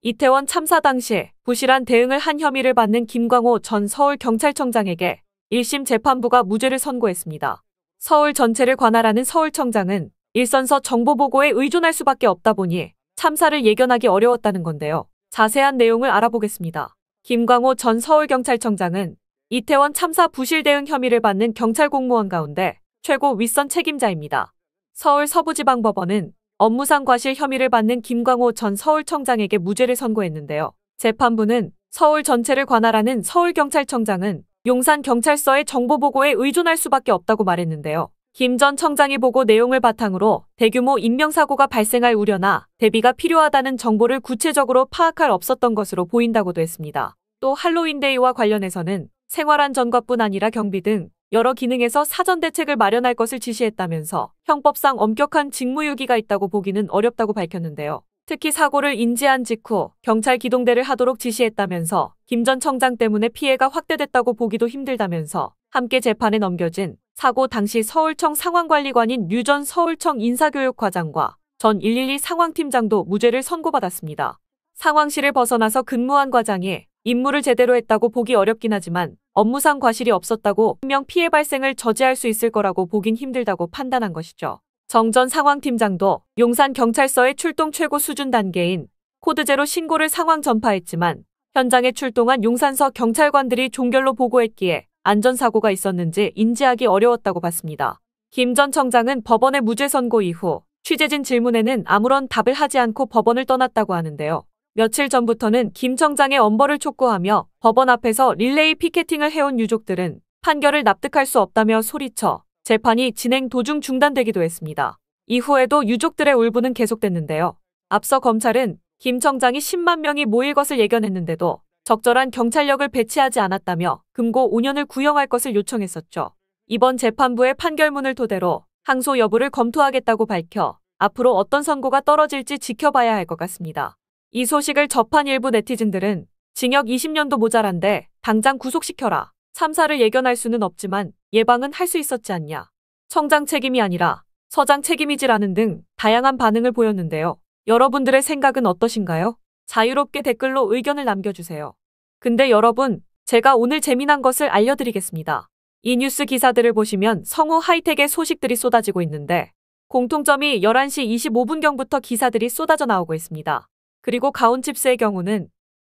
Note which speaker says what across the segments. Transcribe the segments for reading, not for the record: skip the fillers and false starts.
Speaker 1: 이태원 참사 당시 부실한 대응을 한 혐의를 받는 김광호 전 서울경찰청장에게 1심 재판부가 무죄를 선고했습니다. 서울 전체를 관할하는 서울청장은 일선서 정보보고에 의존할 수밖에 없다 보니 참사를 예견하기 어려웠다는 건데요. 자세한 내용을 알아보겠습니다. 김광호 전 서울경찰청장은 이태원 참사 부실 대응 혐의를 받는 경찰 공무원 가운데 최고 윗선 책임자입니다. 서울 서부지방법원은 업무상 과실 혐의를 받는 김광호 전 서울청장에게 무죄를 선고했는데요. 재판부는 서울 전체를 관할하는 서울경찰청장은 용산경찰서의 정보보고에 의존할 수밖에 없다고 말했는데요. 김 전 청장이 보고 내용을 바탕으로 대규모 인명사고가 발생할 우려나 대비가 필요하다는 정보를 구체적으로 파악할 없었던 것으로 보인다고도 했습니다. 또 할로윈데이와 관련해서는 생활안전과뿐 아니라 경비 등 여러 기능에서 사전 대책을 마련할 것을 지시했다면서 형법상 엄격한 직무유기가 있다고 보기는 어렵다고 밝혔는데요. 특히 사고를 인지한 직후 경찰 기동대를 하도록 지시했다면서 김 전 청장 때문에 피해가 확대됐다고 보기도 힘들다면서 함께 재판에 넘겨진 사고 당시 서울청 상황관리관인 류 전 서울청 인사교육과장과 전 112 상황팀장도 무죄를 선고받았습니다. 상황실을 벗어나서 근무한 과장이 임무를 제대로 했다고 보기 어렵긴 하지만 업무상 과실이 없었다고 분명 피해 발생을 저지할 수 있을 거라고 보긴 힘들다고 판단한 것이죠. 정 전 상황팀장도 용산경찰서의 출동 최고 수준 단계인 코드0 신고를 상황 전파했지만 현장에 출동한 용산서 경찰관들이 종결로 보고했기에 안전사고가 있었는지 인지하기 어려웠다고 봤습니다. 김 전 청장은 법원의 무죄 선고 이후 취재진 질문에는 아무런 답을 하지 않고 법원을 떠났다고 하는데요. 며칠 전부터는 김 청장의 엄벌을 촉구하며 법원 앞에서 릴레이 피켓팅을 해온 유족들은 판결을 납득할 수 없다며 소리쳐 재판이 진행 도중 중단되기도 했습니다. 이후에도 유족들의 울분은 계속됐는데요. 앞서 검찰은 김 청장이 10만 명이 모일 것을 예견했는데도 적절한 경찰력을 배치하지 않았다며 금고 5년을 구형할 것을 요청했었죠. 이번 재판부의 판결문을 토대로 항소 여부를 검토하겠다고 밝혀 앞으로 어떤 선고가 떨어질지 지켜봐야 할 것 같습니다. 이 소식을 접한 일부 네티즌들은 징역 20년도 모자란데 당장 구속시켜라. 참사를 예견할 수는 없지만 예방은 할 수 있었지 않냐. 청장 책임이 아니라 서장 책임이지라는 등 다양한 반응을 보였는데요. 여러분들의 생각은 어떠신가요? 자유롭게 댓글로 의견을 남겨주세요. 근데 여러분, 제가 오늘 재미난 것을 알려드리겠습니다. 이 뉴스 기사들을 보시면 성우 하이텍의 소식들이 쏟아지고 있는데 공통점이 11시 25분경부터 기사들이 쏟아져 나오고 있습니다. 그리고 가온칩스의 경우는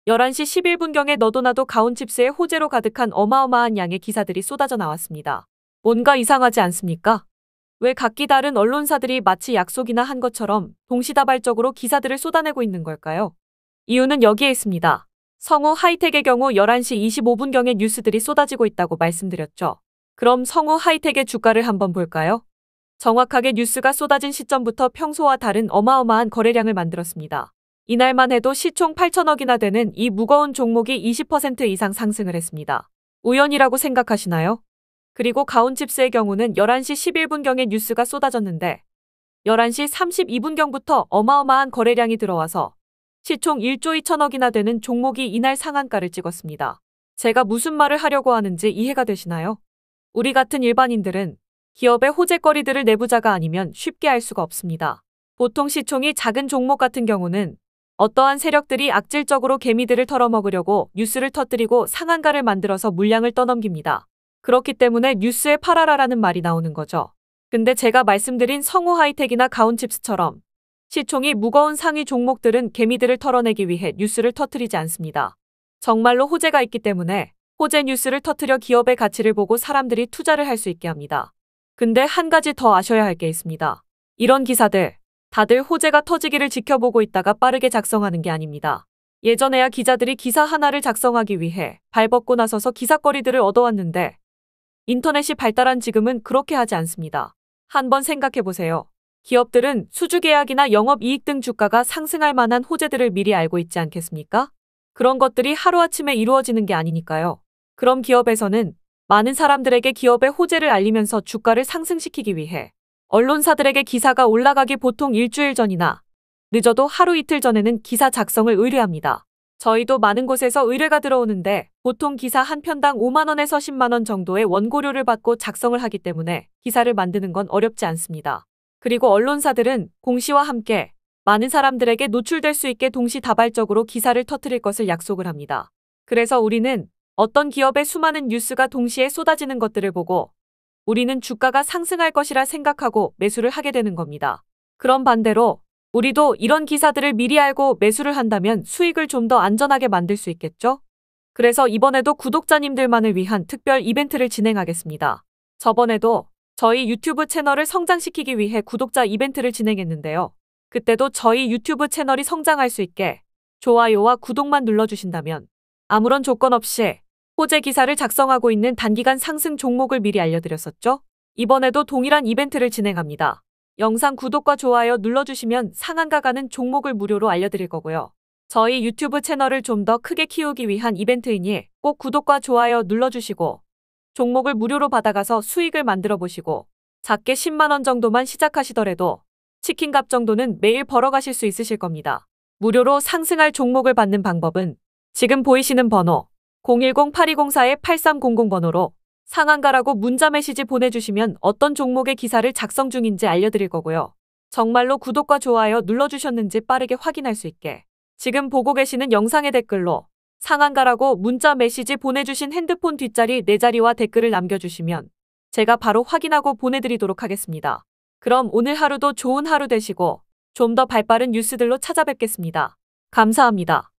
Speaker 1: 11시 11분경에 너도 나도 가온칩스의 호재로 가득한 어마어마한 양의 기사들이 쏟아져 나왔습니다. 뭔가 이상하지 않습니까? 왜 각기 다른 언론사들이 마치 약속이나 한 것처럼 동시다발적으로 기사들을 쏟아내고 있는 걸까요? 이유는 여기에 있습니다. 성우 하이텍의 경우 11시 25분경에 뉴스들이 쏟아지고 있다고 말씀드렸죠. 그럼 성우 하이텍의 주가를 한번 볼까요? 정확하게 뉴스가 쏟아진 시점부터 평소와 다른 어마어마한 거래량을 만들었습니다. 이날만 해도 시총 8천억이나 되는 이 무거운 종목이 20% 이상 상승을 했습니다. 우연이라고 생각하시나요? 그리고 가온칩스의 경우는 11시 11분경에 뉴스가 쏟아졌는데 11시 32분경부터 어마어마한 거래량이 들어와서 시총 1조 2천억이나 되는 종목이 이날 상한가를 찍었습니다. 제가 무슨 말을 하려고 하는지 이해가 되시나요? 우리 같은 일반인들은 기업의 호재거리들을 내부자가 아니면 쉽게 알 수가 없습니다. 보통 시총이 작은 종목 같은 경우는 어떠한 세력들이 악질적으로 개미들을 털어먹으려고 뉴스를 터뜨리고 상한가를 만들어서 물량을 떠넘깁니다. 그렇기 때문에 뉴스에 팔아라라는 말이 나오는 거죠. 근데 제가 말씀드린 성우 하이텍이나 가온칩스처럼 시총이 무거운 상위 종목들은 개미들을 털어내기 위해 뉴스를 터뜨리지 않습니다. 정말로 호재가 있기 때문에 호재 뉴스를 터뜨려 기업의 가치를 보고 사람들이 투자를 할 수 있게 합니다. 근데 한 가지 더 아셔야 할 게 있습니다. 이런 기사들 다들 호재가 터지기를 지켜보고 있다가 빠르게 작성하는 게 아닙니다. 예전에야 기자들이 기사 하나를 작성하기 위해 발벗고 나서서 기사거리들을 얻어왔는데 인터넷이 발달한 지금은 그렇게 하지 않습니다. 한번 생각해보세요. 기업들은 수주계약이나 영업이익 등 주가가 상승할 만한 호재들을 미리 알고 있지 않겠습니까? 그런 것들이 하루아침에 이루어지는 게 아니니까요. 그럼 기업에서는 많은 사람들에게 기업의 호재를 알리면서 주가를 상승시키기 위해 언론사들에게 기사가 올라가기 보통 일주일 전이나 늦어도 하루 이틀 전에는 기사 작성을 의뢰합니다. 저희도 많은 곳에서 의뢰가 들어오는데 보통 기사 한 편당 5만 원에서 10만 원 정도의 원고료를 받고 작성을 하기 때문에 기사를 만드는 건 어렵지 않습니다. 그리고 언론사들은 공시와 함께 많은 사람들에게 노출될 수 있게 동시다발적으로 기사를 터뜨릴 것을 약속을 합니다. 그래서 우리는 어떤 기업의 수많은 뉴스가 동시에 쏟아지는 것들을 보고 우리는 주가가 상승할 것이라 생각하고 매수를 하게 되는 겁니다. 그럼 반대로 우리도 이런 기사들을 미리 알고 매수를 한다면 수익을 좀 더 안전하게 만들 수 있겠죠? 그래서 이번에도 구독자님들만을 위한 특별 이벤트를 진행하겠습니다. 저번에도 저희 유튜브 채널을 성장시키기 위해 구독자 이벤트를 진행했는데요. 그때도 저희 유튜브 채널이 성장할 수 있게 좋아요와 구독만 눌러주신다면 아무런 조건 없이 호재 기사를 작성하고 있는 단기간 상승 종목을 미리 알려드렸었죠? 이번에도 동일한 이벤트를 진행합니다. 영상 구독과 좋아요 눌러주시면 상한가 가는 종목을 무료로 알려드릴 거고요. 저희 유튜브 채널을 좀 더 크게 키우기 위한 이벤트이니 꼭 구독과 좋아요 눌러주시고 종목을 무료로 받아가서 수익을 만들어 보시고 작게 10만 원 정도만 시작하시더라도 치킨값 정도는 매일 벌어가실 수 있으실 겁니다. 무료로 상승할 종목을 받는 방법은 지금 보이시는 번호 010-8204-8300 번호로 상한가라고 문자 메시지 보내주시면 어떤 종목의 기사를 작성 중인지 알려드릴 거고요. 정말로 구독과 좋아요 눌러주셨는지 빠르게 확인할 수 있게 지금 보고 계시는 영상의 댓글로 상한가라고 문자 메시지 보내주신 핸드폰 뒷자리 4자리와 댓글을 남겨주시면 제가 바로 확인하고 보내드리도록 하겠습니다. 그럼 오늘 하루도 좋은 하루 되시고 좀 더 발빠른 뉴스들로 찾아뵙겠습니다. 감사합니다.